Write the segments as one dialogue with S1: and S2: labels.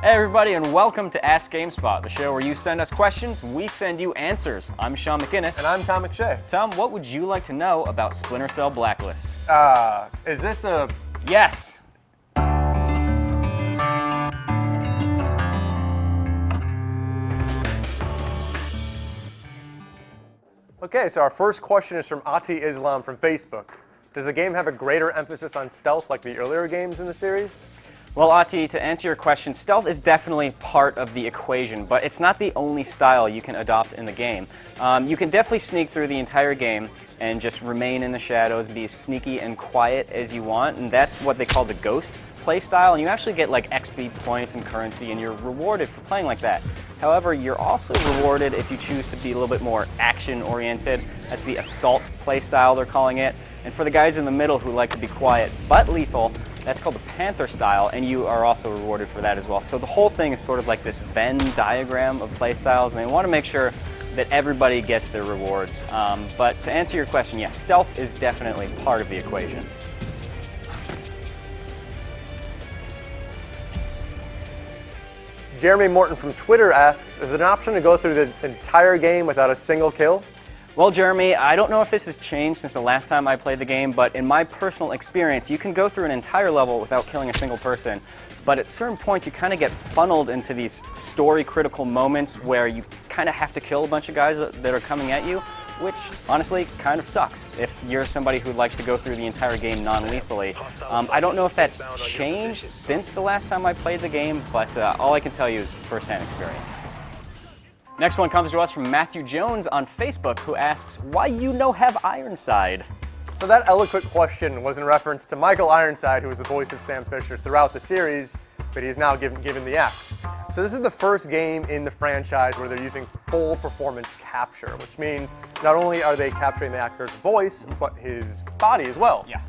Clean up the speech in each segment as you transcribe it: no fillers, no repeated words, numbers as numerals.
S1: Hey everybody, and welcome to Ask GameSpot, the show where you send us questions, we send you answers. I'm Sean McInnes.
S2: And I'm Tom McShay.
S1: Tom, what would you like to know about Splinter Cell Blacklist?
S2: Is this a...
S1: Yes!
S2: Okay, so our first question is from Ati Islam from Facebook. Does the game have a greater emphasis on stealth like the earlier games in the series?
S1: Well, Ati, to answer your question, stealth is definitely part of the equation, but it's not the only style you can adopt in the game. You can definitely sneak through the entire game and just remain in the shadows, be as sneaky and quiet as you want, and that's what they call the ghost play style, and you actually get like XP points and currency, and you're rewarded for playing like that. However, you're also rewarded if you choose to be a little bit more action-oriented. That's the assault play style, they're calling it. And for the guys in the middle who like to be quiet but lethal, that's called the Panther style, and you are also rewarded for that as well. So the whole thing is sort of like this Venn diagram of play styles, and they want to make sure that everybody gets their rewards. But to answer your question, yes, stealth is definitely part of the equation.
S2: Jeremy Morton from Twitter asks, is it an option to go through the entire game without a single kill?
S1: Well, Jeremy, I don't know if this has changed since the last time I played the game, but in my personal experience, you can go through an entire level without killing a single person, but at certain points you kind of get funneled into these story-critical moments where you kind of have to kill a bunch of guys that are coming at you, which honestly kind of sucks if you're somebody who likes to go through the entire game non-lethally. I don't know if that's changed since the last time I played the game, but all I can tell you is first-hand experience. Next one comes to us from Matthew Jones on Facebook, who asks, why you no have Ironside?
S2: So that eloquent question was in reference to Michael Ironside, who was the voice of Sam Fisher throughout the series, but he's now given the axe. So this is the first game in the franchise where they're using full performance capture, which means not only are they capturing the actor's voice, but his body as well.
S1: Yeah.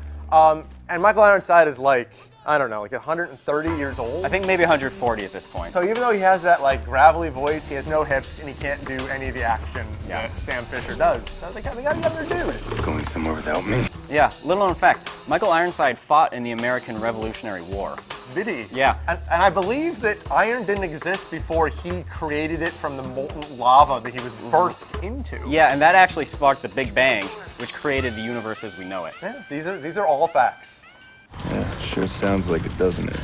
S2: And Michael Ironside is like, I don't know, like 130 years old?
S1: I think maybe 140 at this point.
S2: So even though he has that like gravelly voice, he has no hips, and he can't do any of the action that Sam Fisher does. So they got another dude.
S3: Going somewhere without me.
S1: Yeah, little known fact, Michael Ironside fought in the American Revolutionary War.
S2: Did he?
S1: Yeah.
S2: And I believe that iron didn't exist before he created it from the molten lava that he was birthed into.
S1: Yeah, and that actually sparked the Big Bang, which created the universe as we know it.
S2: Yeah, these are all facts.
S3: Yeah, sure sounds like it, doesn't it?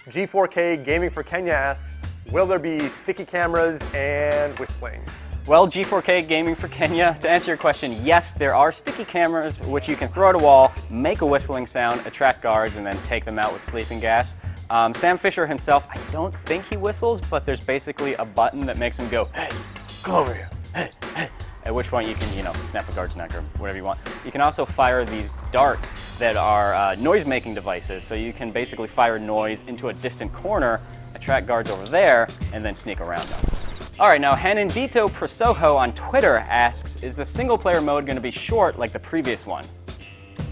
S2: G4K Gaming for Kenya asks, will there be sticky cameras and whistling?
S1: Well, G4K Gaming for Kenya, to answer your question, yes, there are sticky cameras which you can throw at a wall, make a whistling sound, attract guards, and then take them out with sleeping gas. Sam Fisher himself, I don't think he whistles, but there's basically a button that makes him go, hey, come over here, hey, hey. At which point you can, snap a guard's neck or whatever you want. You can also fire these darts that are noise-making devices, so you can basically fire noise into a distant corner, attract guards over there, and then sneak around them. All right, now Hanendito Prasoho on Twitter asks, is the single-player mode going to be short like the previous one?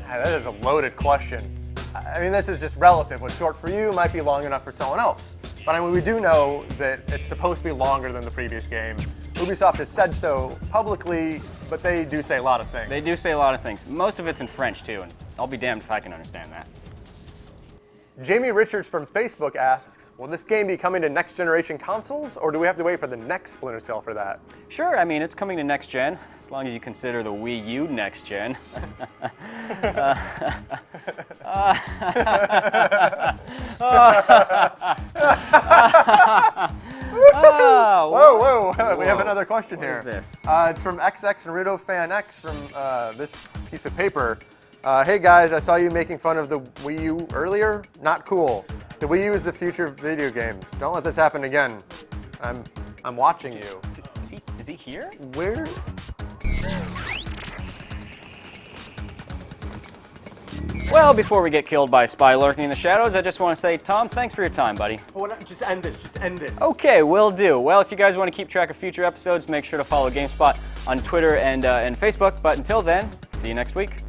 S2: That is a loaded question. I mean, this is just relative. What's short for you might be long enough for someone else. But I mean, we do know that it's supposed to be longer than the previous game. Ubisoft has said so publicly, but they do say a lot of things.
S1: They do say a lot of things. Most of it's in French, too, and I'll be damned if I can understand that.
S2: Jamie Richards from Facebook asks, will this game be coming to next-generation consoles, or do we have to wait for the next Splinter Cell for that?
S1: Sure, I mean, it's coming to next-gen, as long as you consider the Wii U next-gen.
S2: Whoa, we have another question here.
S1: What is this?
S2: It's from XX Naruto Fan X from this piece of paper. Hey guys, I saw you making fun of the Wii U earlier. Not cool. The Wii U is the future of video games. Don't let this happen again. I'm watching you.
S1: Is he here?
S2: Where?
S1: Well, before we get killed by a spy lurking in the shadows, I just want to say, Tom, thanks for your time, buddy.
S2: Just end this. Just end this.
S1: Okay, will do. Well, if you guys want to keep track of future episodes, make sure to follow GameSpot on Twitter and Facebook. But until then, see you next week.